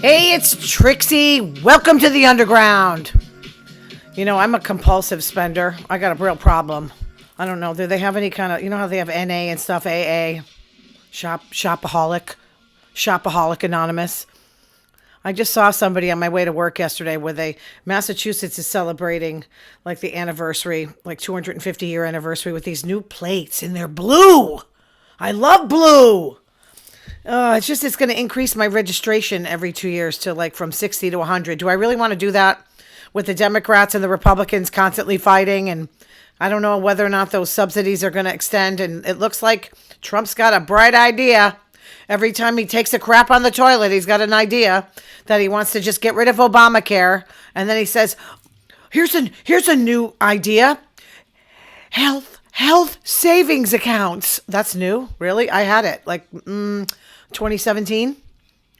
Hey, it's Trixie. Welcome to the underground. You know, I'm a compulsive spender. I got a real problem. I don't know. Do they have any kind of, you know how they have NA and stuff, AA, Shopaholic Anonymous. I just saw somebody on my way to work yesterday where Massachusetts is celebrating like the anniversary, like 250-year anniversary with these new plates and they're blue. I love blue. It's going to increase my registration every 2 years to like from 60 to 100. Do I really want to do that with the Democrats and the Republicans constantly fighting? And I don't know whether or not those subsidies are going to extend. And it looks like Trump's got a bright idea. Every time he takes a crap on the toilet, he's got an idea that he wants to just get rid of Obamacare. And then he says, here's a new idea. Health savings accounts. That's new. Really? I had it like 2017.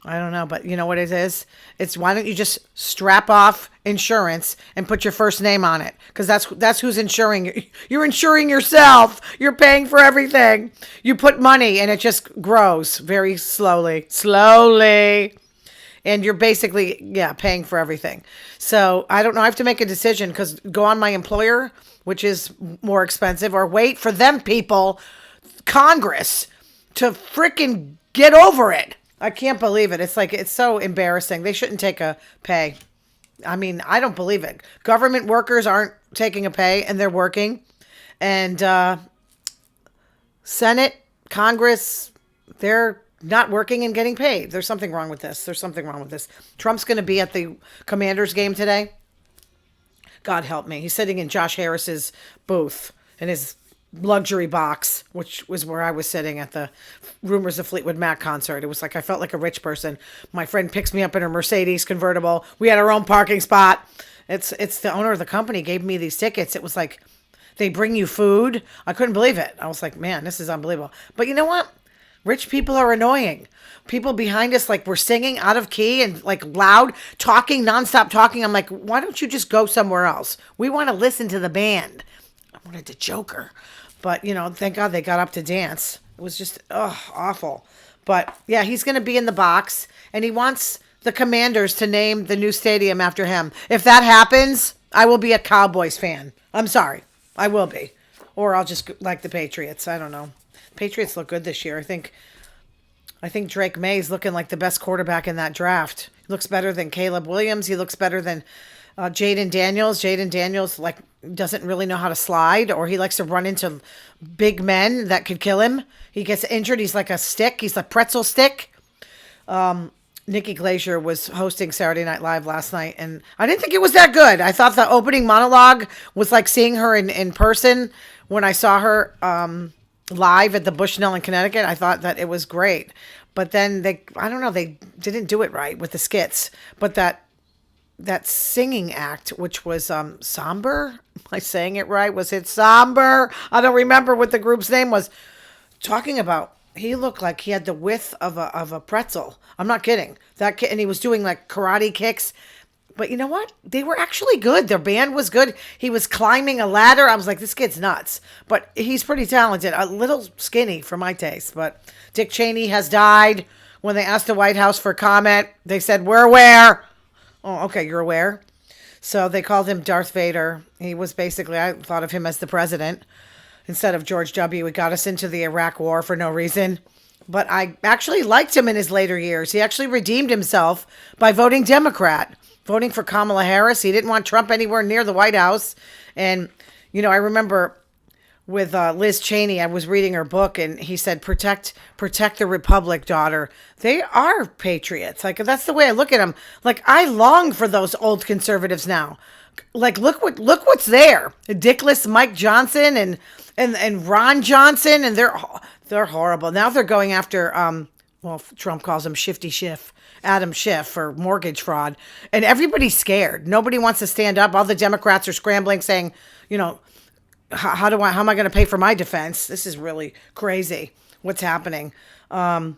I don't know, but you know what it is? It's why don't you just strap off insurance and put your first name on it? Because that's who's insuring you. You're insuring yourself. You're paying for everything. You put money and it just grows very slowly. And you're basically, paying for everything. So I don't know. I have to make a decision because go on my employer, which is more expensive, or wait for them people, Congress, to freaking get over it. I can't believe it. It's so embarrassing. They shouldn't take a pay. I mean, I don't believe it. Government workers aren't taking a pay and they're working. And Senate, Congress, they're not working and getting paid. There's something wrong with this. Trump's going to be at the Commanders game today. God help me. He's sitting in Josh Harris's booth in his luxury box, which was where I was sitting at the Rumors of Fleetwood Mac concert. It was like I felt like a rich person. My friend picks me up in a Mercedes convertible. We had our own parking spot. It's the owner of the company gave me these tickets. It was like they bring you food. I couldn't believe it. I was like, man, this is unbelievable. But you know what? Rich people are annoying. People behind us, like, we're singing out of key and, like, loud, talking, nonstop talking. I'm like, why don't you just go somewhere else? We want to listen to the band. I wanted to joke her. But, you know, thank God they got up to dance. It was just, awful. But, yeah, he's going to be in the box. And he wants the Commanders to name the new stadium after him. If that happens, I will be a Cowboys fan. I'm sorry. I will be. Or I'll just like the Patriots. I don't know. Patriots look good this year. I think Drake May's looking like the best quarterback in that draft. He looks better than Caleb Williams. He looks better than Jaden Daniels. Jaden Daniels like doesn't really know how to slide, or he likes to run into big men that could kill him. He gets injured. He's like a stick. He's a pretzel stick. Nikki Glaser was hosting Saturday Night Live last night, and I didn't think it was that good. I thought the opening monologue was like seeing her in person when I saw her live at the Bushnell in Connecticut. I thought that it was great. But then they didn't do it right with the skits. But that singing act, which was somber, am I saying it right? Was it somber? I don't remember what the group's name was. Talking about, he looked like he had the width of a pretzel. I'm not kidding. That kid, and he was doing like karate kicks. But you know what? They were actually good. Their band was good. He was climbing a ladder. I was like, this kid's nuts. But he's pretty talented. A little skinny for my taste. But Dick Cheney has died. When they asked the White House for comment, they said, we're aware. Oh, okay, you're aware. So they called him Darth Vader. He was basically, I thought of him as the president instead of George W. He got us into the Iraq War for no reason. But I actually liked him in his later years. He actually redeemed himself by voting Democrat. Voting for Kamala Harris. He didn't want Trump anywhere near the White House. And, you know, I remember with Liz Cheney, I was reading her book and he said, protect the Republic, daughter. They are patriots. Like, that's the way I look at them. Like, I long for those old conservatives now. Like, look what's there. Dickless Mike Johnson and Ron Johnson. And they're horrible. Now they're going after, Trump calls him Shifty Schiff. Adam Schiff for mortgage fraud. And everybody's scared. Nobody wants to stand up. All the Democrats are scrambling saying, you know, how am I going to pay for my defense? This is really crazy. What's happening? I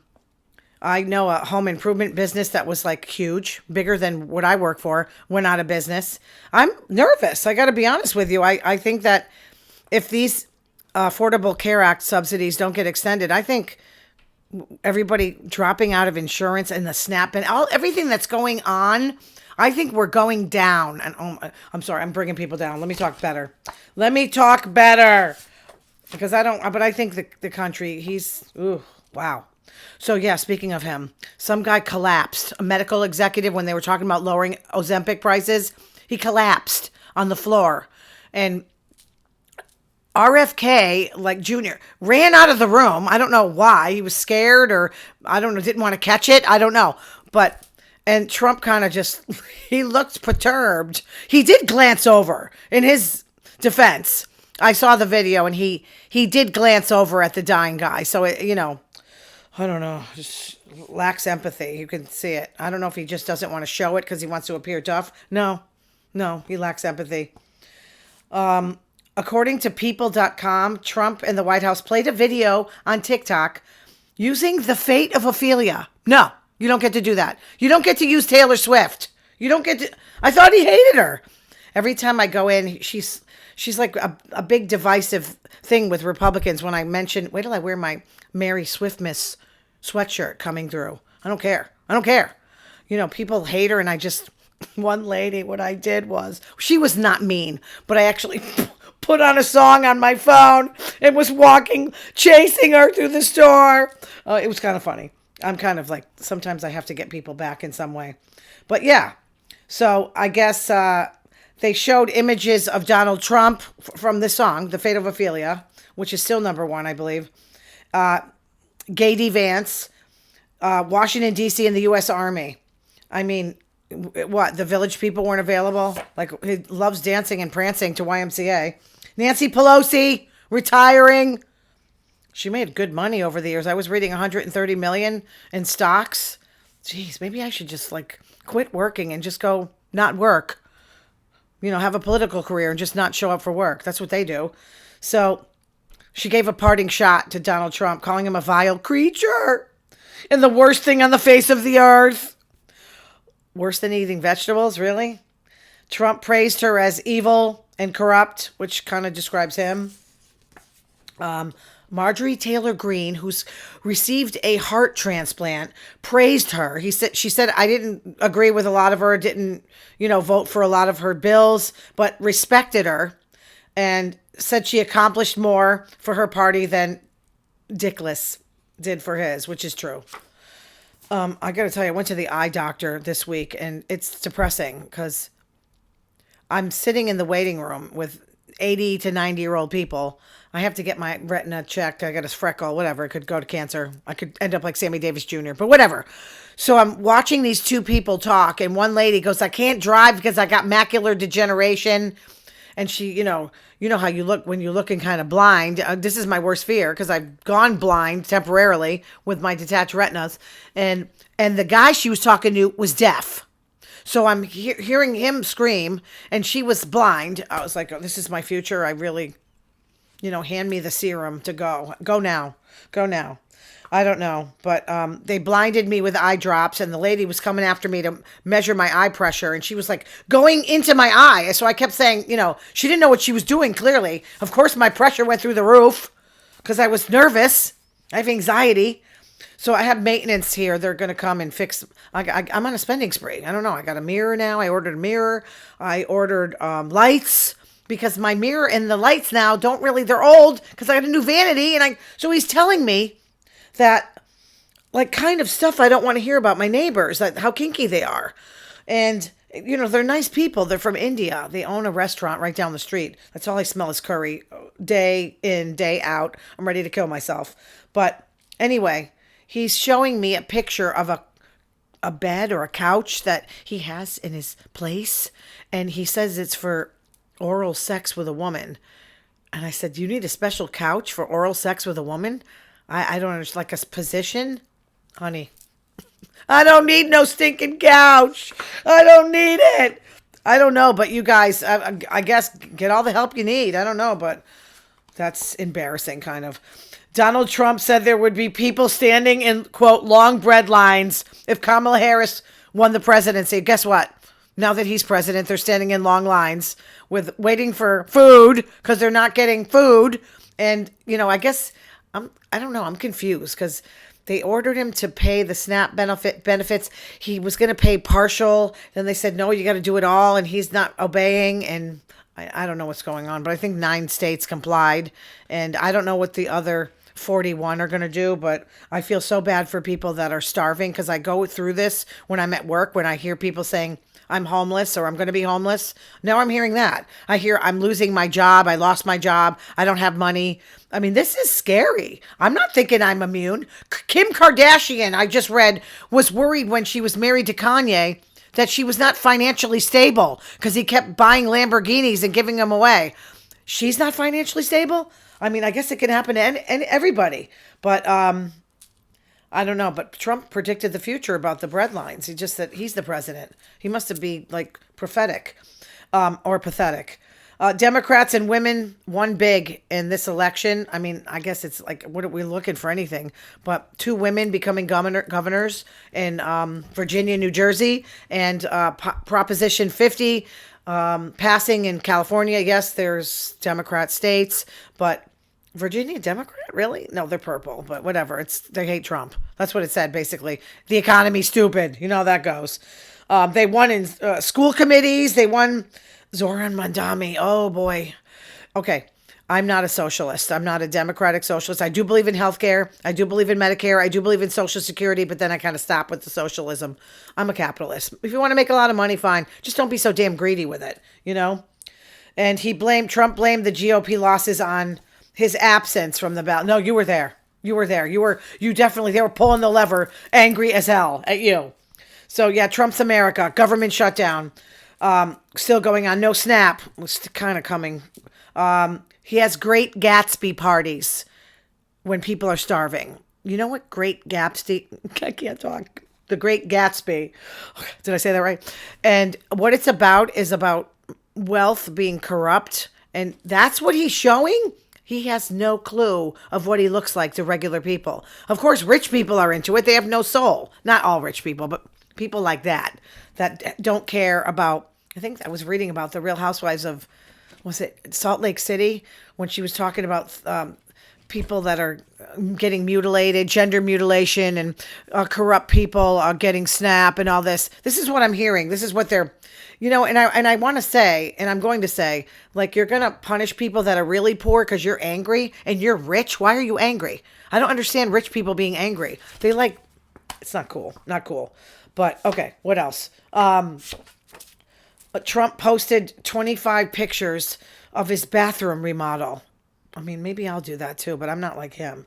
know a home improvement business that was like huge, bigger than what I work for, went out of business. I'm nervous. I got to be honest with you. I think that if these Affordable Care Act subsidies don't get extended, I think everybody dropping out of insurance and the SNAP and everything that's going on. I think we're going down. And I'm sorry, I'm bringing people down. Let me talk better. Because I think the country, wow. So yeah, speaking of him, some guy collapsed, a medical executive, when they were talking about lowering Ozempic prices. He collapsed on the floor, and RFK, like Junior, ran out of the room. I don't know why. He was scared, or I don't know, didn't want to catch it. I don't know. And Trump kind of just, he looked perturbed. He did glance over in his defense. I saw the video, and he did glance over at the dying guy. So, I don't know, just lacks empathy. You can see it. I don't know if he just doesn't want to show it because he wants to appear tough. No, he lacks empathy. According to people.com, Trump and the White House played a video on TikTok using the fate of Ophelia. No, you don't get to do that. You don't get to use Taylor Swift. You don't get to. I thought he hated her. Every time I go in, she's like a big divisive thing with Republicans when I mention, wait till I wear my Mary Swiftmas sweatshirt coming through. I don't care. People hate her, and one lady, what I did was, she was not mean, but I actually put on a song on my phone and was chasing her through the store. It was kind of funny. I'm kind of like, sometimes I have to get people back in some way. But yeah, so I guess they showed images of Donald Trump from this song, The Fate of Ophelia, which is still number one, I believe. Gady Vance, Washington, D.C., and the U.S. Army. I mean, what? The Village People weren't available? Like, he loves dancing and prancing to YMCA. Nancy Pelosi, retiring. She made good money over the years. I was reading $130 million in stocks. Jeez, maybe I should just, quit working and just go not work. Have a political career and just not show up for work. That's what they do. So she gave a parting shot to Donald Trump, calling him a vile creature and the worst thing on the face of the earth. Worse than eating vegetables, really? Trump praised her as evil and corrupt, which kind of describes him. Marjorie Taylor Greene, who's received a heart transplant, praised her. She said, I didn't agree with a lot of her, didn't, vote for a lot of her bills, but respected her, and said she accomplished more for her party than Dickless did for his, which is true. I got to tell you, I went to the eye doctor this week, and it's depressing because I'm sitting in the waiting room with 80 to 90-year-old people. I have to get my retina checked. I got a freckle, whatever. It could go to cancer. I could end up like Sammy Davis Jr., but whatever. So I'm watching these two people talk, and one lady goes, I can't drive because I got macular degeneration. And she, you know how you look when you're looking kind of blind. This is my worst fear because I've gone blind temporarily with my detached retinas. And the guy she was talking to was deaf. So I'm hearing him scream, and she was blind. I was like, oh, this is my future. I really, hand me the serum to go. Go now. I don't know. But they blinded me with eye drops, and the lady was coming after me to measure my eye pressure, and she was like going into my eye. So I kept saying, she didn't know what she was doing, clearly. Of course, my pressure went through the roof because I was nervous. I have anxiety. So I have maintenance here. They're going to come and fix. I'm on a spending spree. I don't know. I got a mirror now. I ordered a mirror. I ordered lights because my mirror and the lights now they're old because I got a new vanity. So he's telling me that kind of stuff I don't want to hear about my neighbors, how kinky they are. And, they're nice people. They're from India. They own a restaurant right down the street. That's all I smell is curry day in, day out. I'm ready to kill myself. But anyway, he's showing me a picture of a bed or a couch that he has in his place. And he says it's for oral sex with a woman. And I said, do you need a special couch for oral sex with a woman? I don't understand, like a position? Honey, I don't need no stinking couch. I don't need it. I don't know, but you guys, I guess get all the help you need. I don't know, but that's embarrassing, kind of. Donald Trump said there would be people standing in, quote, long bread lines if Kamala Harris won the presidency. Guess what? Now that he's president, they're standing in long lines waiting for food because they're not getting food. And, I guess, I don't know. I'm confused because They ordered him to pay the SNAP benefits. He was going to pay partial. Then they said, no, you got to do it all. And he's not obeying. And I don't know what's going on, but I think 9 states complied. And I don't know what the other 41 are going to do, but I feel so bad for people that are starving, because I go through this when I'm at work, when I hear people saying, I'm homeless or I'm going to be homeless. Now I'm hearing that. I hear I'm losing my job. I lost my job. I don't have money. I mean, this is scary. I'm not thinking I'm immune. Kim Kardashian, I just read, was worried when she was married to Kanye that she was not financially stable because he kept buying Lamborghinis and giving them away. She's not financially stable? I mean, I guess it can happen to everybody. But I don't know, but Trump predicted the future about the breadlines. He just said he's the president. He must be like prophetic or pathetic. Democrats and women won big in this election. I mean, I guess it's like, what are we looking for anything? But 2 women becoming governors in Virginia, New Jersey, and Proposition 50 passing in California. Yes, there's Democrat states, but Virginia Democrat? Really? No, they're purple, but whatever. They hate Trump. That's what it said, basically. The economy's stupid. You know how that goes. They won in school committees. They won Zoran Mandami. Oh, boy. Okay. I'm not a socialist. I'm not a democratic socialist. I do believe in healthcare. I do believe in Medicare. I do believe in Social Security, but then I kind of stop with the socialism. I'm a capitalist. If you want to make a lot of money, fine. Just don't be so damn greedy with it, you know? And Trump blamed the GOP losses on his absence from the ballot. No, you were there. You were there. They were pulling the lever, angry as hell at you. So yeah, Trump's America, government shutdown, still going on. No SNAP, was kind of coming. He has Great Gatsby parties when people are starving. You know what Great Gatsby, I can't talk. The Great Gatsby. Did I say that right? And what it's about is about wealth being corrupt. And that's what he's showing. He has no clue of what he looks like to regular people. Of course, rich people are into it. They have no soul. Not all rich people, but people like that don't care about, I think I was reading about the Real Housewives of, was it Salt Lake City? When she was talking about people that are getting mutilated, gender mutilation, and corrupt people are getting SNAP and all this. This is what I'm hearing. This is what they're, you know, and I want to say, and I'm going to say, like, you're going to punish people that are really poor because you're angry and you're rich. Why are you angry? I don't understand rich people being angry. It's not cool. Not cool. But okay, what else? Trump posted 25 pictures of his bathroom remodel. I mean, maybe I'll do that too, but I'm not like him.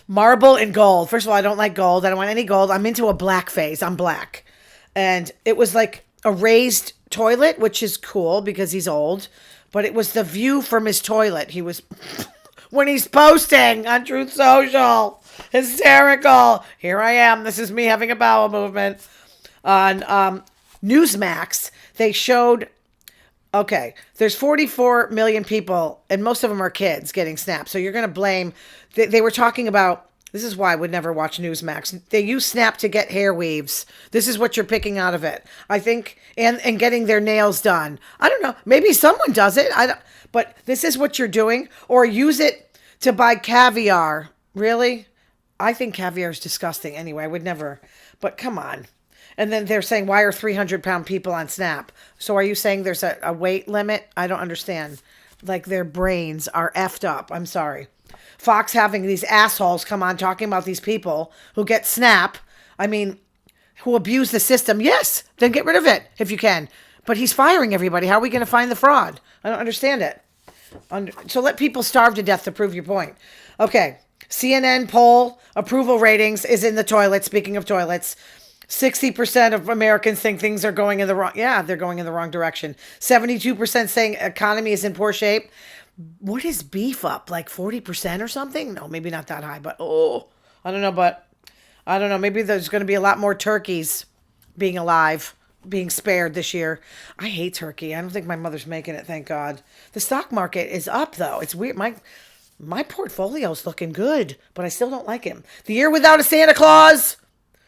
Marble and gold. First of all, I don't like gold. I don't want any gold. I'm into a black phase. I'm black. And it was like a raised toilet, which is cool because he's old. But it was the view from his toilet. He was, when he's posting on Truth Social, hysterical. Here I am. This is me having a bowel movement. On Newsmax, they showed, okay, there's 44 million people, and most of them are kids getting SNAP. So you're going to blame, they were talking about, this is why I would never watch Newsmax. They use SNAP to get hair weaves. This is what you're picking out of it. I think, and getting their nails done. I don't know. Maybe someone does it. But this is what you're doing. Or use it to buy caviar. Really? I think caviar is disgusting anyway. I would never. But come on. And then they're saying, why are 300-pound people on SNAP? So are you saying there's a weight limit? I don't understand. Like, their brains are effed up. I'm sorry. Fox having these assholes come on talking about these people who get SNAP. I mean, who abuse the system. Yes, then get rid of it if you can. But he's firing everybody. How are we going to find the fraud? I don't understand it. So let people starve to death to prove your point. Okay. CNN poll approval ratings is in the toilet. Speaking of toilets, 60% of Americans think things are going in the wrong. Yeah, they're going in the wrong direction. 72% saying economy is in poor shape. What is beef up? Like 40% or something? No, maybe not that high, but I don't know. But I don't know. Maybe there's going to be a lot more turkeys being alive, being spared this year. I hate turkey. I don't think my mother's making it. Thank God. The stock market is up though. It's weird. My portfolio's looking good, but I still don't like him. The year without a Santa Claus.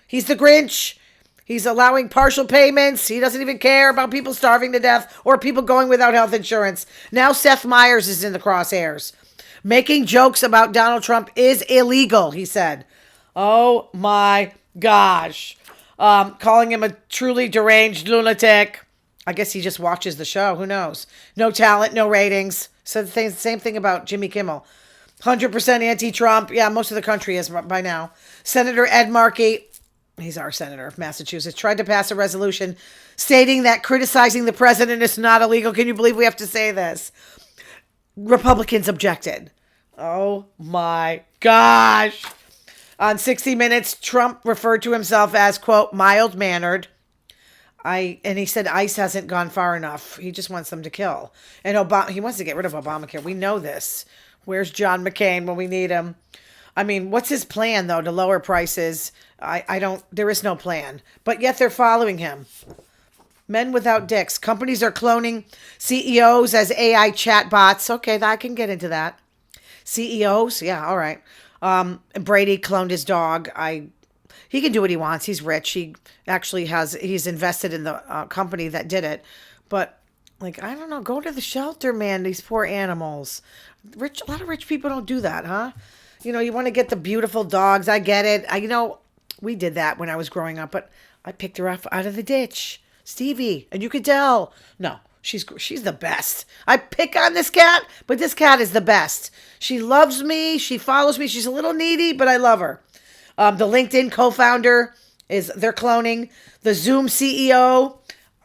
He's the Grinch. He's allowing partial payments. He doesn't even care about people starving to death or people going without health insurance. Now Seth Meyers is in the crosshairs. Making jokes about Donald Trump is illegal, he said. Oh my gosh. Calling him a truly deranged lunatic. I guess he just watches the show. Who knows? No talent, no ratings. So the same thing about Jimmy Kimmel. 100% anti-Trump. Yeah, most of the country is by now. Senator Ed Markey, he's our senator of Massachusetts, tried to pass a resolution stating that criticizing the president is not illegal. Can you believe we have to say this? Republicans objected. Oh my gosh. On 60 Minutes, Trump referred to himself as, quote, mild-mannered. And he said ICE hasn't gone far enough. He just wants them to kill. And he wants to get rid of Obamacare. We know this. Where's John McCain when we need him? I mean, what's his plan, though, to lower prices? There is no plan. But yet they're following him. Men without dicks. Companies are cloning CEOs as AI chatbots. Okay, I can get into that. CEOs? Yeah, all right. Brady cloned his dog. He can do what he wants. He's rich. He actually he's invested in the company that did it. But, like, I don't know. Go to the shelter, man. These poor animals. A lot of rich people don't do that, huh? You know, you want to get the beautiful dogs. I get it. We did that when I was growing up, but I picked her up out of the ditch. Stevie. And you could tell. No, she's the best. I pick on this cat, but this cat is the best. She loves me. She follows me. She's a little needy, but I love her. The LinkedIn co-founder they're cloning. The Zoom CEO.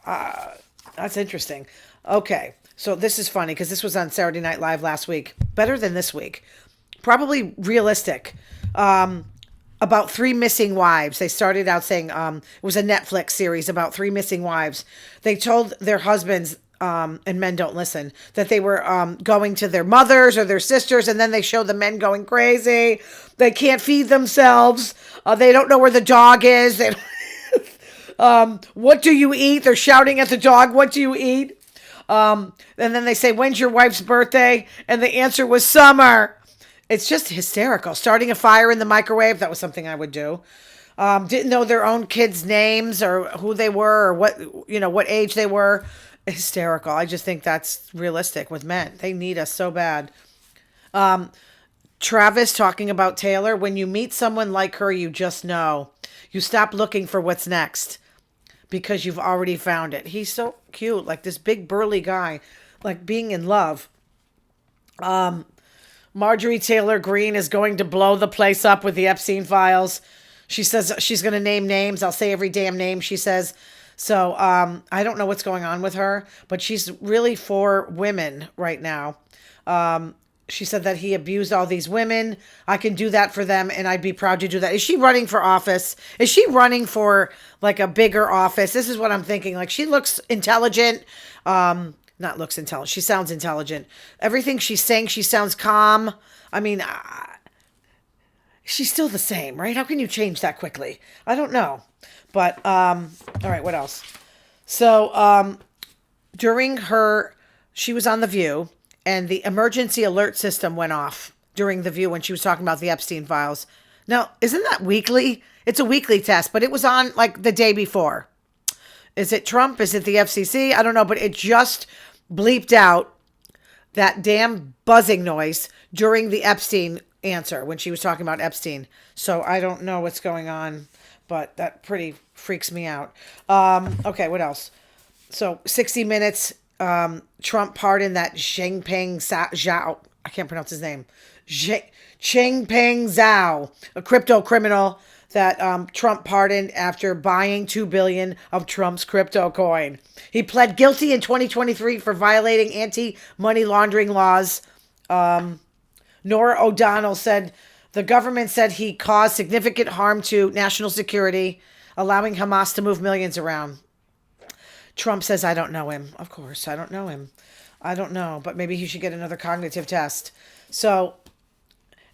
That's interesting. Okay. So this is funny because this was on Saturday Night Live last week. Better than this week. Probably realistic. About 3 missing wives. They started out saying it was a Netflix series about 3 missing wives. They told their husbands, and men don't listen, that they were going to their mothers or their sisters, and then they show the men going crazy. They can't feed themselves. They don't know where the dog is. What do you eat? They're shouting at the dog, what do you eat? And then they say, when's your wife's birthday? And the answer was summer. It's just hysterical. Starting a fire in the microwave, that was something I would do. Didn't know their own kids' names or who they were or what age they were. Hysterical. I just think that's realistic with men. They need us so bad. Travis talking about Taylor. When you meet someone like her, you just know. You stop looking for what's next because you've already found it. He's so cute. Like this big burly guy, like being in love. Marjorie Taylor Greene is going to blow the place up with the Epstein files. She says she's going to name names. I'll say every damn name, she says. So I don't know what's going on with her, but she's really for women right now. She said that he abused all these women. I can do that for them, and I'd be proud to do that. Is she running for office? Is she running for, like, a bigger office? This is what I'm thinking. Like, she looks intelligent. Not looks intelligent. She sounds intelligent. Everything she's saying, she sounds calm. I mean, she's still the same, right? How can you change that quickly? I don't know. But, all right, what else? So, she was on The View, and the emergency alert system went off during The View when she was talking about the Epstein files. Now, isn't that weekly? It's a weekly test, but it was on, like, the day before. Is it Trump? Is it the FCC? I don't know, but it just bleeped out that damn buzzing noise during the Epstein answer when she was talking about Epstein. So I don't know what's going on, but that pretty freaks me out. Okay, what else? So 60 Minutes, Trump pardoned that Changpeng Zhao. I can't pronounce his name. Changpeng Zhao, a crypto criminal that Trump pardoned after buying $2 billion of Trump's crypto coin. He pled guilty in 2023 for violating anti-money laundering laws. Nora O'Donnell said the government said he caused significant harm to national security, allowing Hamas to move millions around. Trump says, I don't know him. Of course, I don't know him. I don't know, but maybe he should get another cognitive test. So,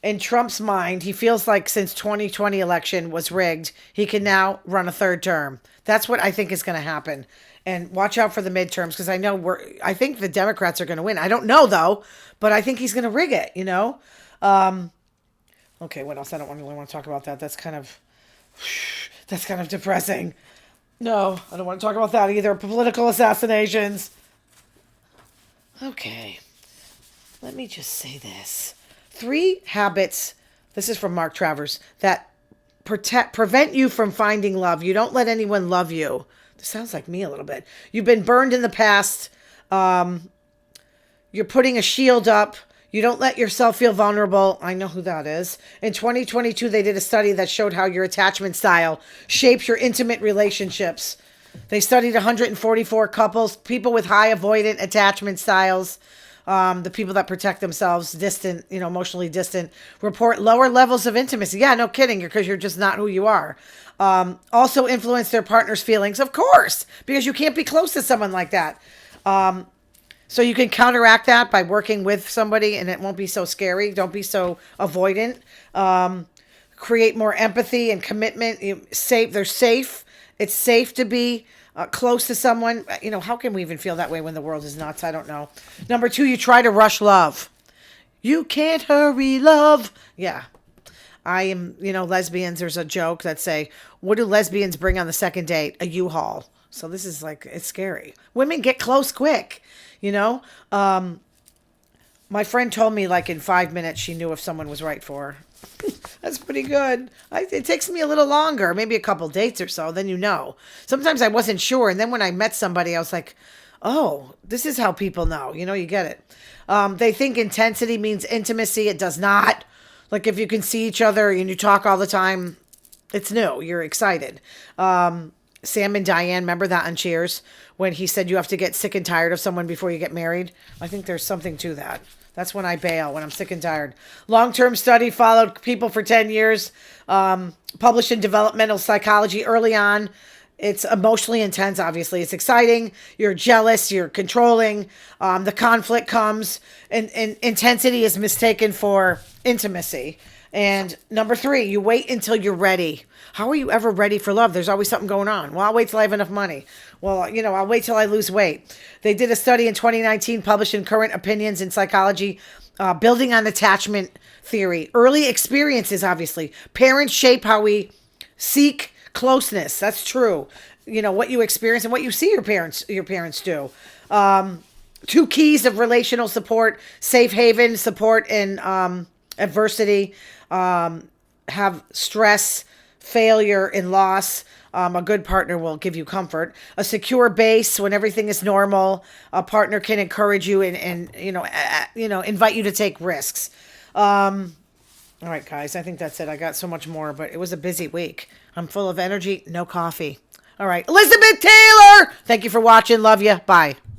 in Trump's mind, he feels like since 2020 election was rigged, he can now run a third term. That's what I think is going to happen. And watch out for the midterms because I think the Democrats are going to win. I don't know though, but I think he's going to rig it, you know? Okay, what else? I don't really want to talk about that. That's kind of depressing. No, I don't want to talk about that either. Political assassinations. Okay. Let me just say this. 3 habits, this is from Mark Travers, that prevent you from finding love. You don't let anyone love you. This sounds like me a little bit. You've been burned in the past. You're putting a shield up. You don't let yourself feel vulnerable. I know who that is. In 2022, they did a study that showed how your attachment style shapes your intimate relationships. They studied 144 couples, people with high avoidant attachment styles. The people that protect themselves, distant, emotionally distant, report lower levels of intimacy. Yeah, no kidding, because you're just not who you are. Also influence their partner's feelings, of course, because you can't be close to someone like that. So you can counteract that by working with somebody, and it won't be so scary. Don't be so avoidant. Create more empathy and commitment. They're safe. It's safe to be close to someone. How can we even feel that way when the world is nuts? I don't know. Number 2, you try to rush love. You can't hurry love. Yeah. I am, lesbians, there's a joke that say, what do lesbians bring on the second date? A U-Haul. So this is it's scary. Women get close quick, My friend told me in 5 minutes she knew if someone was right for her. That's pretty good. It takes me a little longer, maybe a couple dates or so, then Sometimes I wasn't sure, and then when I met somebody, I was like, oh, this is how people know. You get it. They think intensity means intimacy. It does not. If you can see each other and you talk all the time, it's new. You're excited. Sam and Diane, remember that on Cheers? When he said you have to get sick and tired of someone before you get married? I think there's something to that. That's when I bail, when I'm sick and tired. Long-term study followed people for 10 years, published in Developmental Psychology early on. It's emotionally intense, obviously. It's exciting. You're jealous. You're controlling. The conflict comes. And intensity is mistaken for intimacy. And number 3, you wait until you're ready. How are you ever ready for love? There's always something going on. Well, I'll wait till I have enough money. Well, I'll wait till I lose weight. They did a study in 2019 published in Current Opinions in Psychology, building on attachment theory. Early experiences, obviously. Parents shape how we seek closeness. That's true. What you experience and what you see your parents do. 2 keys of relational support: safe haven, support in adversity, have stress, failure, and loss. A good partner will give you comfort. A secure base when everything is normal. A partner can encourage you and invite you to take risks. All right, guys, I think that's it. I got so much more, but it was a busy week. I'm full of energy, no coffee. All right, Elizabeth Taylor, thank you for watching. Love you. Bye.